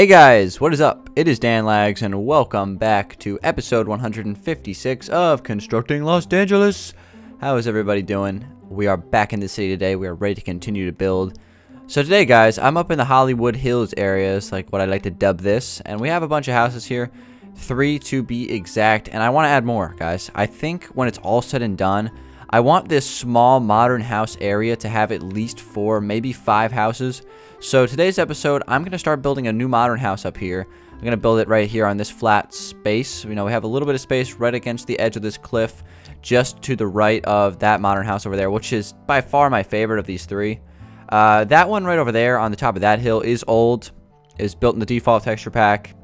Hey guys, what is up? It is Danlags, and welcome back to episode 156 of Constructing Los Dangeles. How is everybody doing? We are back in the city today. We are ready to continue to build. So today, guys, I'm up in the Hollywood Hills areas, like what I like to dub this, and we have a bunch of houses here, 3 to be exact, and I want to add more, guys. I think when it's all said and done, I want this small modern house area to have at least 4, maybe 5 houses. So today's episode, I'm going to start building a new modern house up here. I'm going to build it right here on this flat space. You know, we have a little bit of space right against the edge of this cliff, just to the right of that modern house over there, which is by far my favorite of these 3. That one right over there on the top of that hill is old. Is built in the default texture pack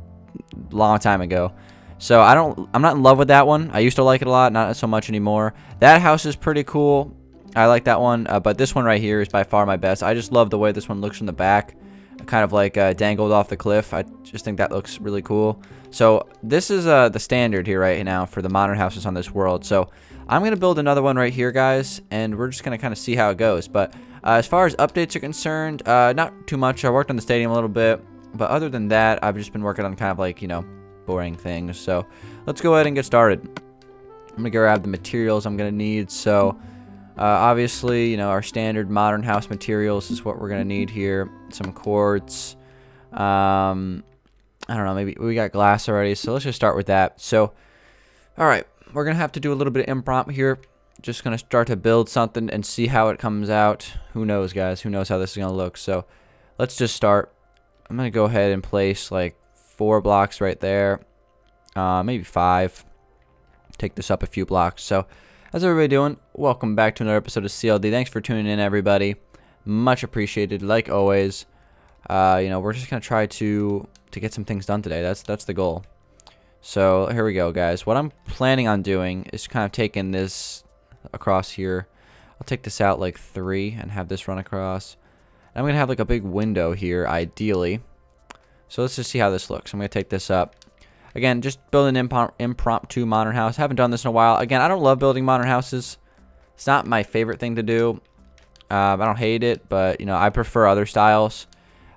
long time ago. So I'm not in love with that one. I used to like it a lot, not so much anymore. That house is pretty cool. I like that one, but this one right here is by far my best. I just love the way this one looks from the back, kind of like dangled off the cliff. I just think that looks really cool. So this is the standard here right now for the modern houses on this world. So I'm going to build another one right here, guys, and we're just going to kind of see how it goes. But as far as updates are concerned, not too much. I worked on the stadium a little bit, but other than that, I've just been working on kind of like, you know, boring things. So let's go ahead and get started. I'm going to grab the materials I'm going to need. So obviously, you know, our standard modern house materials is what we're going to need here. Some quartz. I don't know, maybe we got glass already, so let's just start with that. So, all right, we're going to have to do a little bit of impromptu here. Just going to start to build something and see how it comes out. Who knows, guys? Who knows how this is going to look? So, let's just start. I'm going to go ahead and place like 4 blocks right there. Maybe 5. Take this up a few blocks. So, how's everybody doing? Welcome back to another episode of CLD. Thanks for tuning in, everybody. Much appreciated, like always. You know, we're just gonna try to get some things done today. That's the goal. So here we go, guys. What I'm planning on doing is kind of taking this across here. I'll take this out like 3 and have this run across. And I'm gonna have like a big window here, ideally. So let's just see how this looks. I'm gonna take this up. Again, just building an impromptu modern house. Haven't done this in a while. Again, I don't love building modern houses. It's not my favorite thing to do. I don't hate it, but, you know, I prefer other styles.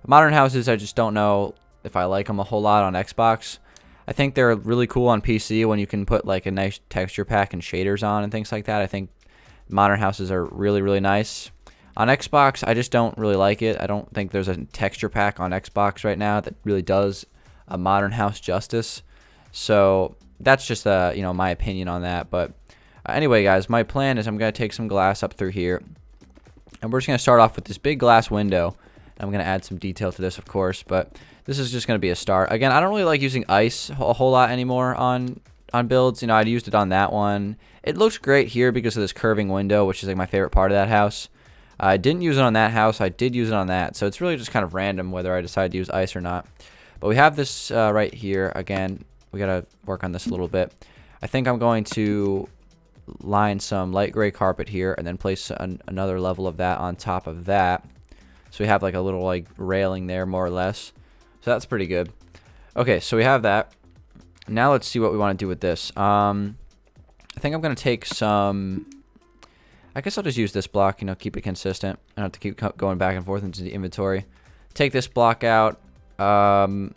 Modern houses, I just don't know if I like them a whole lot on Xbox. I think they're really cool on PC when you can put, like, a nice texture pack and shaders on and things like that. I think modern houses are really, really nice. On Xbox, I just don't really like it. I don't think there's a texture pack on Xbox right now that really does a modern house justice. So that's just you know, my opinion on that. But anyway, guys, my plan is I'm going to take some glass up through here, and we're just going to start off with this big glass window. I'm going to add some detail to this, of course, but this is just going to be a start. Again, I don't really like using ice a whole lot anymore on builds. You know, I'd used it on that one. It looks great here because of this curving window, which is like my favorite part of that house. I didn't use it on that house. I did use it on that, so it's really just kind of random whether I decide to use ice or not. But we have this right here. Again, we gotta work on this a little bit. I think I'm going to line some light gray carpet here and then place another level of that on top of that. So we have like a little like railing there, more or less. So that's pretty good. Okay, so we have that. Now let's see what we want to do with this. I think I'm gonna take some. I guess I'll just use this block. You know, keep it consistent. I don't have to keep going back and forth into the inventory. Take this block out. I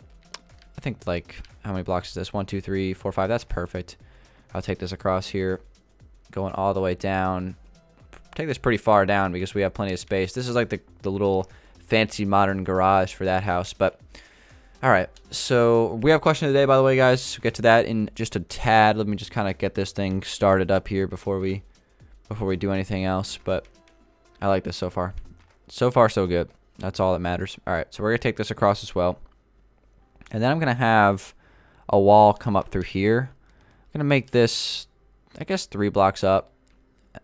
think like. How many blocks is this? 1, 2, 3, 4, 5. That's perfect. I'll take this across here, going all the way down. Take this pretty far down because we have plenty of space. This is like the little fancy modern garage for that house. But all right, so we have a question of the day, by the way, guys. We'll get to that in just a tad. Let me just kind of get this thing started up here before we do anything else. But I like this so far. So far, so good. That's all that matters. All right, so we're gonna take this across as well, and then I'm gonna have a wall come up through here. I'm gonna make this, I guess, 3 blocks up,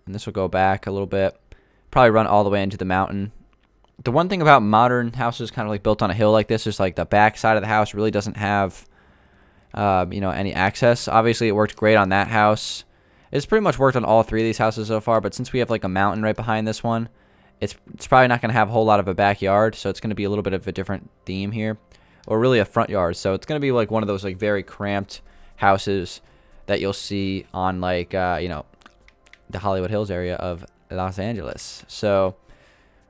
and this will go back a little bit, probably run all the way into the mountain. The one thing about modern houses kind of like built on a hill like this is like the back side of the house really doesn't have you know, any access. Obviously it worked great on that house. It's pretty much worked on all 3 of these houses so far, but since we have like a mountain right behind this one, it's probably not gonna have a whole lot of a backyard, so it's gonna be a little bit of a different theme here. Or really a front yard. So it's going to be like one of those like very cramped houses that you'll see on like, you know, the Hollywood Hills area of Los Angeles. So,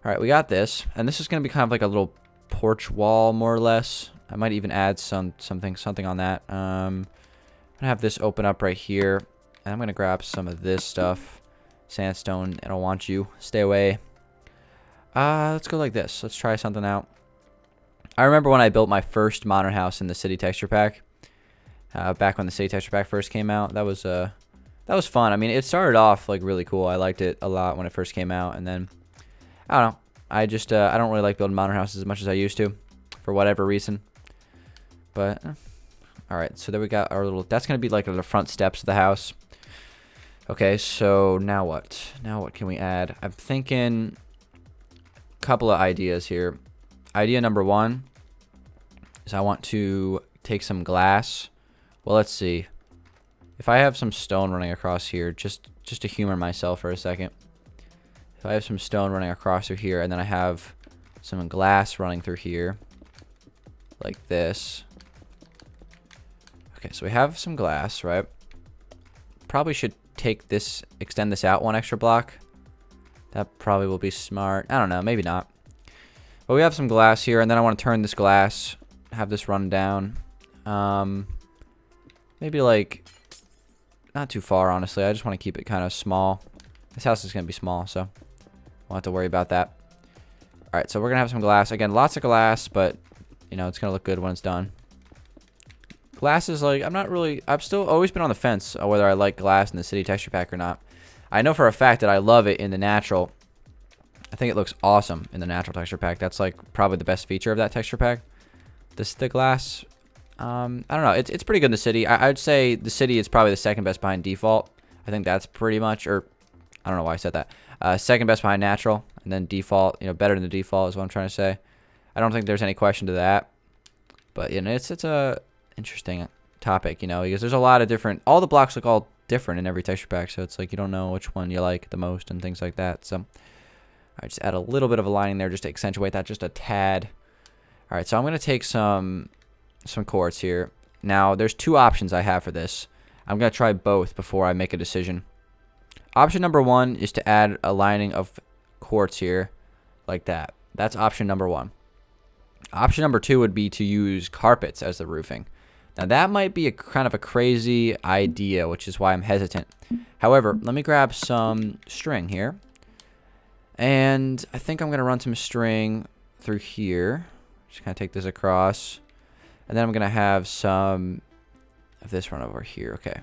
all right, we got this. And this is going to be kind of like a little porch wall, more or less. I might even add something on that. I'm gonna have this open up right here, and I'm gonna grab some of this stuff. Sandstone, I don't want you. Stay away. Let's go like this. Let's try something out. I remember when I built my first modern house in the city texture pack. Back when the city texture pack first came out, that was fun. I mean, it started off like really cool. I liked it a lot when it first came out, and then I don't know. I just I don't really like building modern houses as much as I used to, for whatever reason. But all right, so there we got our little. That's gonna be like the front steps of the house. Okay, so now what? Now what can we add? I'm thinking a couple of ideas here. Idea number one is I want to take some glass. Well, let's see. If I have some stone running across here, just to humor myself for a second. If I have some stone running across through here, and then I have some glass running through here, like this. Okay, so we have some glass, right? Probably should extend this out one extra block. That probably will be smart. I don't know, maybe not. But we have some glass here, and then I want to turn this glass, have this run down. Maybe like, not too far, honestly. I just want to keep it kind of small. This house is going to be small, so won't have to worry about that. All right, so we're going to have some glass. Again, lots of glass, but, you know, it's going to look good when it's done. Glass is like, I've still always been on the fence whether I like glass in the city texture pack or not. I know for a fact that I love it in the natural. I think it looks awesome in the natural texture pack. That's like probably the best feature of that texture pack. The glass, I don't know. It's pretty good in the city. I'd say the city is probably the second best behind default. I think that's pretty much, or I don't know why I said that. Second best behind natural, and then default. You know, better than the default is what I'm trying to say. I don't think there's any question to that. But you know, it's a interesting topic, you know, because there's a lot of different. All the blocks look all different in every texture pack, so it's like you don't know which one you like the most and things like that. So I just add a little bit of a lining there just to accentuate that just a tad. All right, so I'm gonna take some quartz here. Now there's two options I have for this. I'm gonna try both before I make a decision. Option number one is to add a lining of quartz here like that. That's option number one. Option number two would be to use carpets as the roofing. Now that might be a kind of a crazy idea, which is why I'm hesitant. However, let me grab some string here. And I think I'm going to run some string through here. Just kind of take this across. And then I'm going to have some of this run over here. Okay.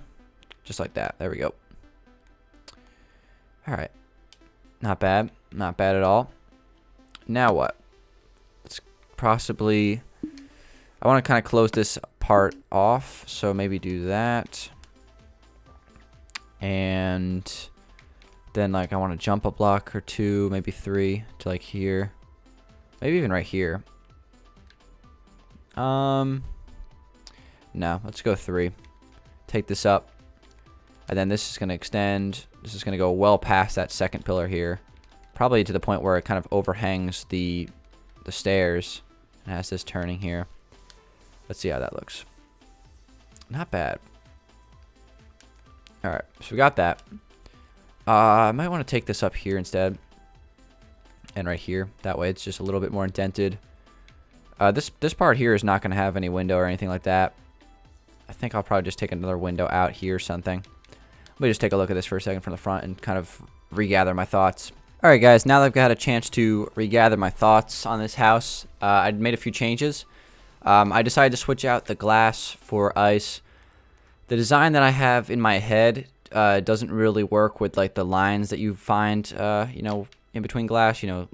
Just like that. There we go. All right. Not bad. Not bad at all. Now what? Let's possibly... I want to kind of close this part off. So maybe do that. And then like I want to jump a block or two, maybe three to like here. Maybe even right here. No, let's go three. Take this up. And then this is going to extend. This is going to go well past that second pillar here. Probably to the point where it kind of overhangs the stairs. And has this turning here. Let's see how that looks. Not bad. Alright, so we got that. I might want to take this up here instead. And right here. That way it's just a little bit more indented. This part here is not going to have any window or anything like that. I think I'll probably just take another window out here or something. Let me just take a look at this for a second from the front and kind of regather my thoughts. Alright guys, now that I've got a chance to regather my thoughts on this house, I made a few changes. I decided to switch out the glass for ice. The design that I have in my head doesn't really work with like the lines that you find, you know, in between glass. You know,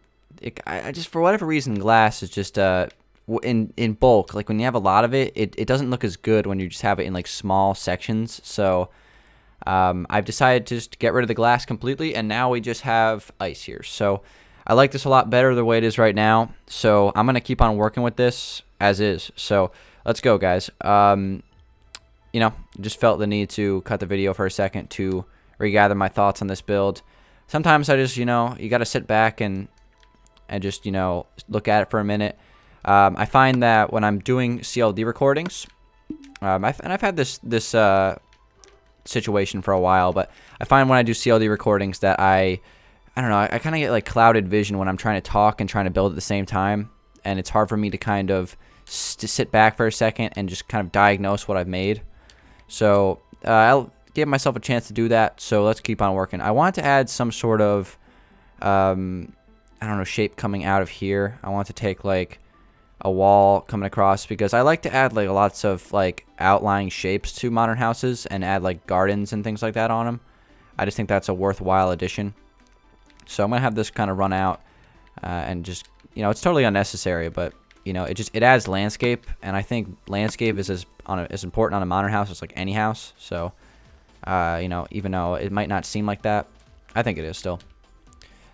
I just, for whatever reason, glass is just in bulk. Like when you have a lot of it, it doesn't look as good when you just have it in like small sections. So I've decided to just get rid of the glass completely, and now we just have ice here. So I like this a lot better the way it is right now. So I'm gonna keep on working with this as is. So let's go, guys. You know, just felt the need to cut the video for a second to regather my thoughts on this build. Sometimes I just, you know, you got to sit back and just, you know, look at it for a minute. I find that when I'm doing CLD recordings, I've had this situation for a while, but I find when I do CLD recordings that I don't know, I kind of get like clouded vision when I'm trying to talk and trying to build at the same time, and it's hard for me to kind of sit back for a second and just kind of diagnose what I've made. So I'll give myself a chance to do that. So let's keep on working. I want to add some sort of, I don't know, shape coming out of here. I want to take like a wall coming across, because I like to add like lots of like outlying shapes to modern houses and add like gardens and things like that on them. I just think that's a worthwhile addition. So I'm gonna have this kind of run out and just, you know, it's totally unnecessary, but you know, it adds landscape, and I think landscape is as important on a modern house as like any house. So you know, even though it might not seem like that, I think it is still.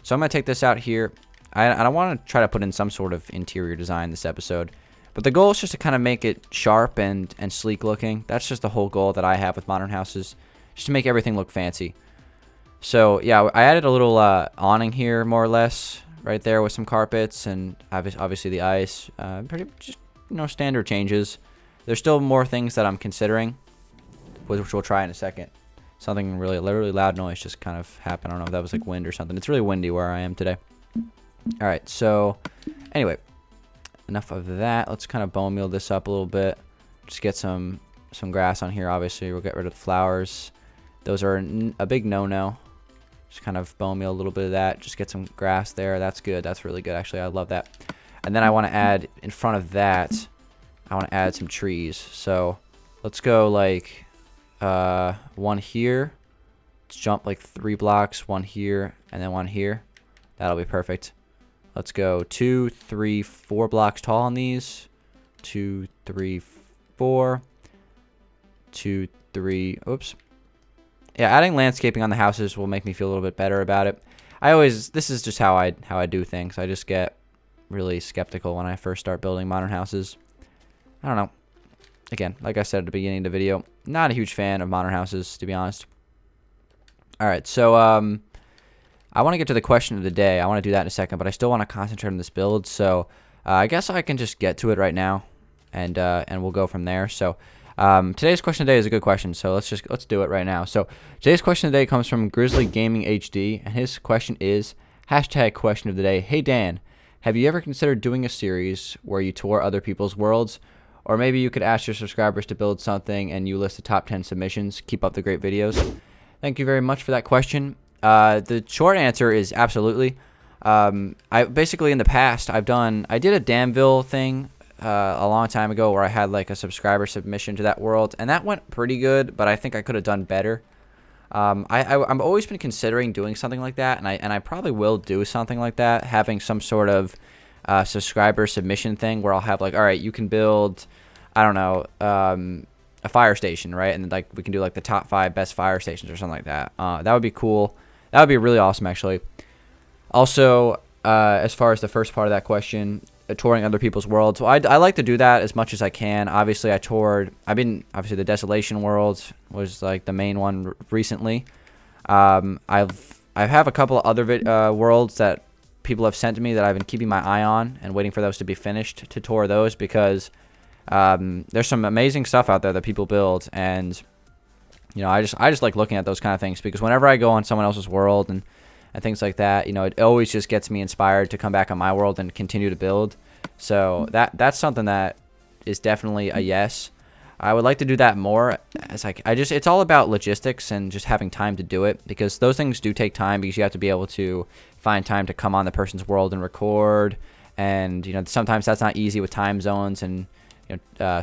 So I'm gonna take this out here. I want to try to put in some sort of interior design this episode, but the goal is just to kind of make it sharp and sleek looking. That's just the whole goal that I have with modern houses, just to make everything look fancy. So yeah, I added a little awning here, more or less, right there with some carpets and obviously the ice. Pretty just, you know, standard changes. There's still more things that I'm considering, which we'll try in a second. Something really loud noise just kind of happened. I don't know if that was like wind or something. It's really windy where I am today. All right, so anyway, enough of that. Let's kind of bone meal this up a little bit. Just get some grass on here. Obviously, we'll get rid of the flowers. Those are a big no-no. Just kind of bone meal a little bit of that. Just get some grass there. That's good. That's really good, actually. I love that. And then I want to add, in front of that, I want to add some trees. So let's go like one here. Let's jump like 3 blocks. One here, and then one here. That'll be perfect. Let's go 2, 3, 4 blocks tall on these. 2, 3, 4. 2, 3. Oops. Yeah, adding landscaping on the houses will make me feel a little bit better about it. This is just how I do things. I just get really skeptical when I first start building modern houses. I don't know. Again, like I said at the beginning of the video, not a huge fan of modern houses, to be honest. All right, so I want to get to the question of the day. I want to do that in a second, but I still want to concentrate on this build. So I guess I can just get to it right now, and we'll go from there. So today's question of the day is a good question, so let's do it right now. So today's question of the day comes from Grizzly Gaming HD, and his question is #question of the day. Hey Dan, have you ever considered doing a series where you tour other people's worlds? Or maybe you could ask your subscribers to build something and you list the top 10 submissions. Keep up the great videos. Thank you very much for that question. The short answer is absolutely. I basically, in the past, I did a Danville thing a long time ago where I had like a subscriber submission to that world, and that went pretty good, but I think I could have done better. I've always been considering doing something like that, and I probably will do something like that, having some sort of subscriber submission thing where I'll have like, all right, you can build, I don't know, a fire station, right? And like we can do like the top 5 best fire stations or something like that. That would be cool. That would be really awesome, actually. Also, as far as the first part of that question, touring other people's worlds, well, I like to do that as much as I can. Obviously, obviously the Desolation world was like the main one recently. I have a couple of other worlds that people have sent to me that I've been keeping my eye on and waiting for those to be finished to tour those, because there's some amazing stuff out there that people build, and you know, I just like looking at those kind of things, because whenever I go on someone else's world and things like that, you know, it always just gets me inspired to come back on my world and continue to build. So that's something that is definitely a yes. I would like to do that more. It's all about logistics and just having time to do it, because those things do take time, because you have to be able to find time to come on the person's world and record, and you know, sometimes that's not easy with time zones and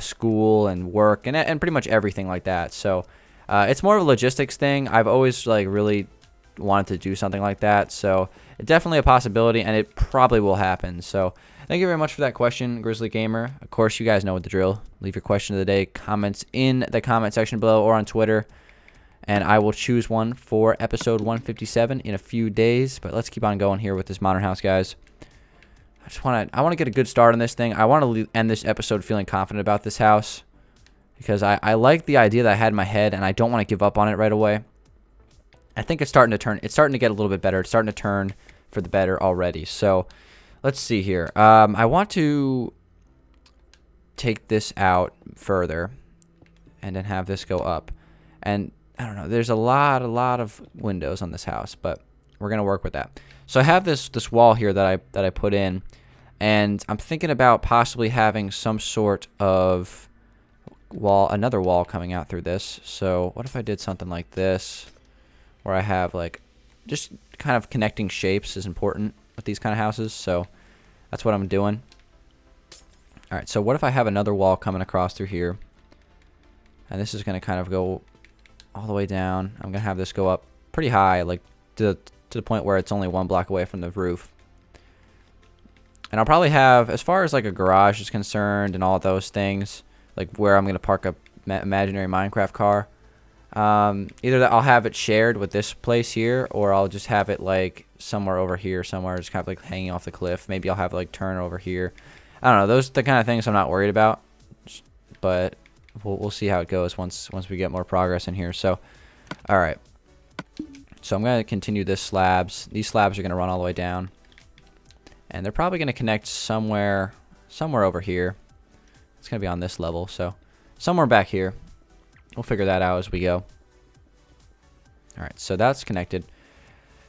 school and work and pretty much everything like that. So it's more of a logistics thing. I've always like really wanted to do something like that, so it's definitely a possibility, and it probably will happen. So thank you very much for that question, Grizzly Gamer. Of course, you guys know what the drill. Leave your question of the day comments in the comment section below or on Twitter, and I will choose one for episode 157 in a few days. But let's keep on going here with this modern house, guys. I want to get a good start on this thing. I want to end this episode feeling confident about this house, because I like the idea that I had in my head, and I don't want to give up on it right away. I think it's starting to turn. It's starting to get a little bit better. It's starting to turn for the better already. So let's see here. I want to take this out further and then have this go up. And I don't know. There's a lot of windows on this house, but we're gonna work with that. So I have this wall here that I put in. And I'm thinking about possibly having some sort of wall, another wall coming out through this. So what if I did something like this, where I have like just kind of connecting shapes is important with these kind of houses. So that's what I'm doing. All right, so what if I have another wall coming across through here, and this is going to kind of go all the way down. I'm going to have this go up pretty high, like to the point where it's only 1 block away from the roof. And I'll probably have, as far as like a garage is concerned and all of those things, like where I'm going to park a imaginary Minecraft car, either that I'll have it shared with this place here, or I'll just have it like somewhere over here somewhere, just kind of like hanging off the cliff. Maybe I'll have it like turn over here. I don't know. Those are the kind of things I'm not worried about, but we'll see how it goes once we get more progress in here. So, all right. So I'm going to continue this slabs. These slabs are going to run all the way down, and they're probably going to connect somewhere over here. It's going to be on this level, so somewhere back here. We'll figure that out as we go. All right, so that's connected.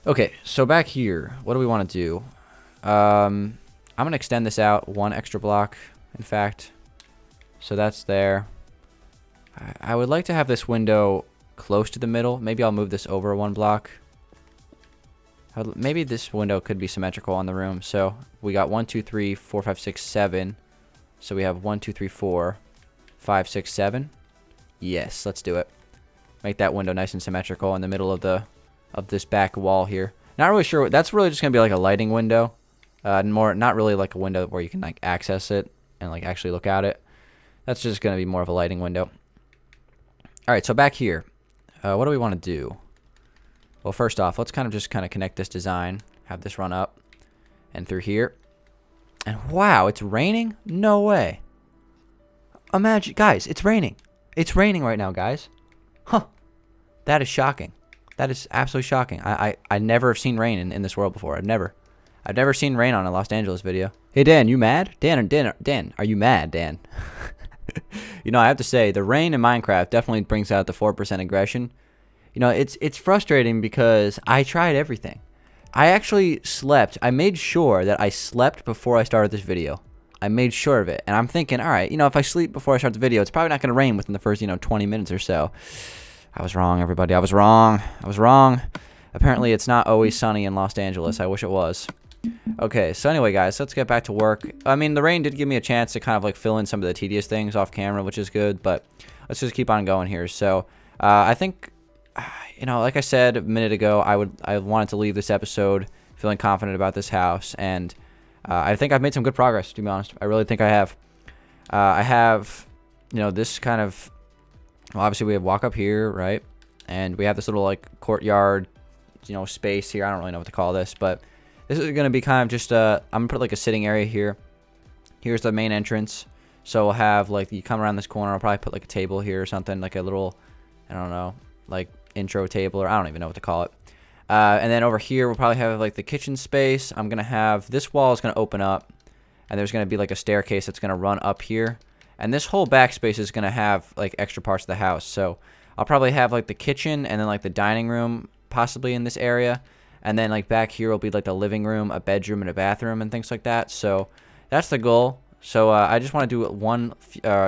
Okay, so back here, what do we want to do? I'm going to extend this out 1 extra block, in fact. So that's there. I would like to have this window close to the middle. Maybe I'll move this over 1 block. Maybe this window could be symmetrical on the room. So we got 1, 2, 3, 4, 5, 6, 7. So we have 1, 2, 3, 4, 5, 6, 7. Yes, let's do it. Make that window nice and symmetrical in the middle of this back wall here. Not really sure. That's really just gonna be like a lighting window. Not really like a window where you can like access it and like actually look at it. That's just gonna be more of a lighting window. All right, so back here, what do we want to do? Well, first off, let's kind of connect this design. Have this run up and through here. And wow, it's raining? No way. Imagine, guys, it's raining. It's raining right now, guys. Huh. That is shocking. That is absolutely shocking. I never have seen rain in this world before. I've never seen rain on a Los Angeles video. Hey, Dan, you mad? Dan, are you mad, Dan? You know, I have to say, the rain in Minecraft definitely brings out the 4% aggression. You know, it's frustrating because I tried everything. I actually slept. I made sure that I slept before I started this video. I made sure of it. And I'm thinking, all right, you know, if I sleep before I start the video, it's probably not going to rain within the first, 20 minutes or so. I was wrong, everybody. I was wrong. Apparently, it's not always sunny in Los Angeles. I wish it was. Okay, so anyway, guys, let's get back to work. I mean, the rain did give me a chance to kind of like fill in some of the tedious things off camera, which is good, but let's just keep on going here. So, I think, like I said a minute ago, I wanted to leave this episode feeling confident about this house, and I think I've made some good progress, to be honest. I really think I have. I have, this kind of, well, obviously we have walk up here, right? And we have this little like courtyard, space here. I don't really know what to call this, but this is going to be kind of just I'm going to put like a sitting area here. Here's the main entrance. So we'll have like, you come around this corner, I'll probably put like a table here or something, like a little, I don't know, like intro table, or I don't even know what to call it. And then over here, we'll probably have like the kitchen space. I'm going to have, this wall is going to open up, and there's going to be like a staircase that's going to run up here. And this whole backspace is going to have like extra parts of the house. So I'll probably have like the kitchen and then like the dining room possibly in this area. And then like back here will be like the living room, a bedroom, and a bathroom and things like that. So that's the goal. So I just want to do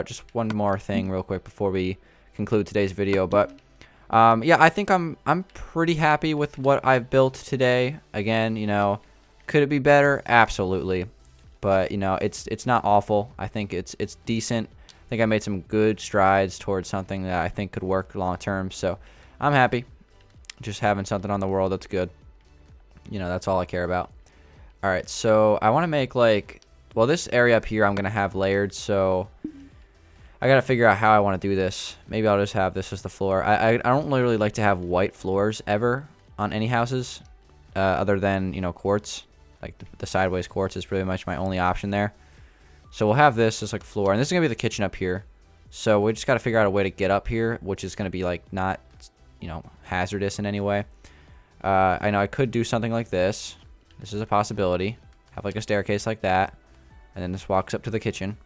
just one more thing real quick before we conclude today's video. But yeah, I think I'm pretty happy with what I've built today. Again, could it be better? Absolutely. But it's not awful. I think it's decent. I think I made some good strides towards something that I think could work long term. So I'm happy. Just having something on the world that's good. That's all I care about. All right, so I want to make like, well, this area up here I'm gonna have layered. So I gotta figure out how I want to do this. Maybe I'll just have this as the floor. I don't really like to have white floors ever on any houses, other than quartz. Like the sideways quartz is pretty much my only option there. So we'll have this as like floor, and this is gonna be the kitchen up here. So we just gotta figure out a way to get up here, which is gonna be like not, hazardous in any way. I know I could do something like this. This is a possibility. Have like a staircase like that, and then this walks up to the kitchen.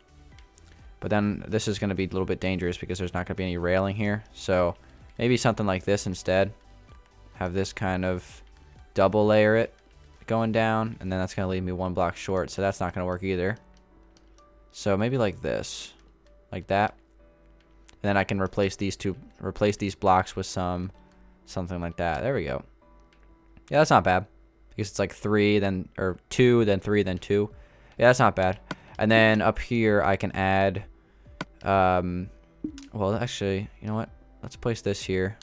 But then this is gonna be a little bit dangerous because there's not gonna be any railing here. So maybe something like this instead. Have this kind of double layer it. going down, and then that's going to leave me 1 block short, so that's not going to work either. So maybe like this, like that. And then I can replace these blocks with something like that. There we go. Yeah, that's not bad. Because it's like 3, then, or 2, then 3, then 2. Yeah, that's not bad. And then up here, I can add, well, actually, you know what? Let's place this here.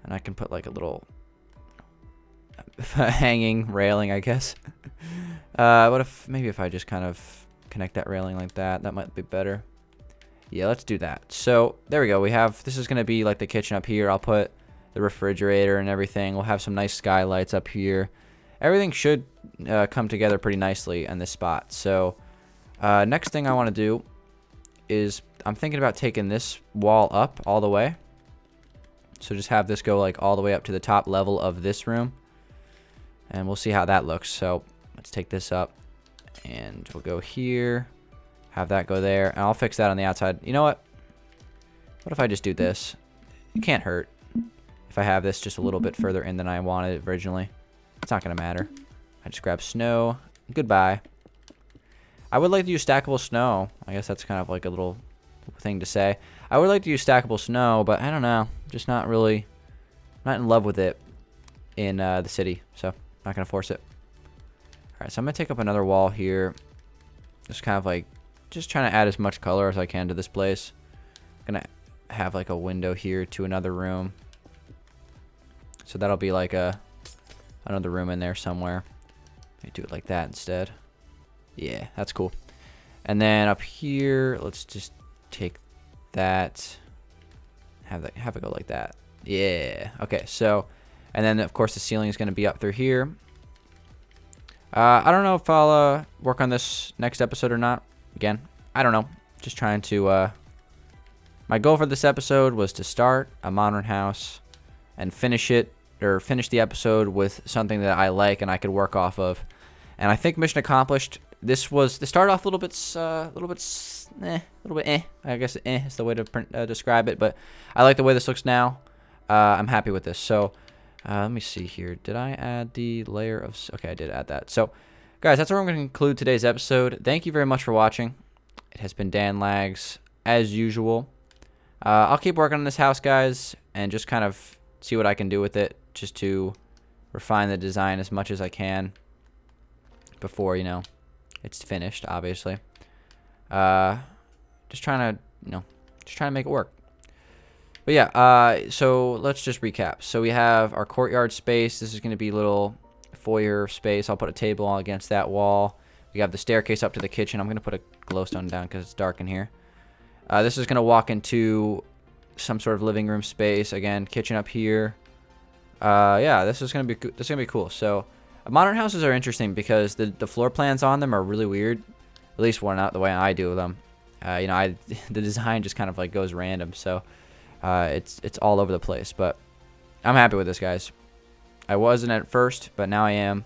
And I can put like a little hanging railing, I guess. What if, maybe if I just kind of connect that railing like that, that might be better. Yeah, let's do that. So there we go. We have, this is going to be like the kitchen up here. I'll put the refrigerator and everything. We'll have some nice skylights up here. Everything should come together pretty nicely in this spot. So next thing I want to do is I'm thinking about taking this wall up all the way. So just have this go like all the way up to the top level of this room. And we'll see how that looks. So let's take this up and we'll go here. Have that go there, and I'll fix that on the outside. You know what? What if I just do this? It can't hurt if I have this just a little bit further in than I wanted originally. It's not going to matter. I just grab snow. Goodbye. I would like to use stackable snow. I guess that's kind of like a little thing to say. I would like to use stackable snow, but I don't know. Just not really, not in love with it in the city, so not going to force it. All right, so I'm going to take up another wall here. Just kind of like, just trying to add as much color as I can to this place. I'm gonna have like a window here to another room, so that'll be like another room in there somewhere. Maybe do it like that instead. Yeah, that's cool. And then up here, let's just take that, have it go like that. Yeah. Okay. So, and then of course the ceiling is gonna be up through here. I don't know if I'll work on this next episode or not. Again, I don't know. Just trying to, my goal for this episode was to start a modern house and finish it, or finish the episode with something that I like and I could work off of. And I think mission accomplished. This started off a little bit, I guess is the way to describe it. But I like the way this looks now. I'm happy with this. So, let me see here. Did I add the layer of, okay, I did add that. So, guys, that's where I'm going to conclude today's episode. Thank you very much for watching. It has been Dan Lags, as usual. I'll keep working on this house, guys, and just kind of see what I can do with it, just to refine the design as much as I can before, you know, it's finished, obviously. Just trying to make it work. But yeah, so let's just recap. So we have our courtyard space. This is going to be a little foyer space. I'll put a table against that wall. We have the staircase up to the kitchen. I'm going to put a glowstone down because it's dark in here. This is going to walk into some sort of living room space. Again, kitchen up here. Yeah, this is going to be cool. So modern houses are interesting because the floor plans on them are really weird. At least one out the way I do them. You know, the design just kind of like goes random. So it's all over the place. But I'm happy with this, guys. I wasn't at first, but now I am.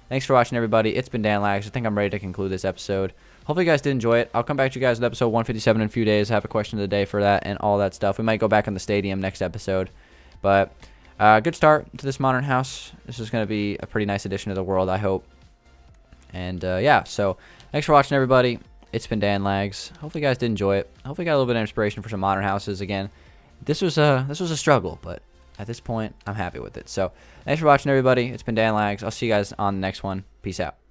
Thanks for watching, everybody. It's been Dan Lags. I think I'm ready to conclude this episode. Hopefully you guys did enjoy it. I'll come back to you guys with episode 157 in a few days. I have a question of the day for that and all that stuff. We might go back on the stadium next episode. But good start to this modern house. This is going to be a pretty nice addition to the world, I hope. And yeah, so thanks for watching, everybody. It's been Dan Lags. Hopefully you guys did enjoy it. Hopefully you got a little bit of inspiration for some modern houses. Again, this was a struggle, but at this point, I'm happy with it. So thanks for watching, everybody. It's been Dan Lags. I'll see you guys on the next one. Peace out.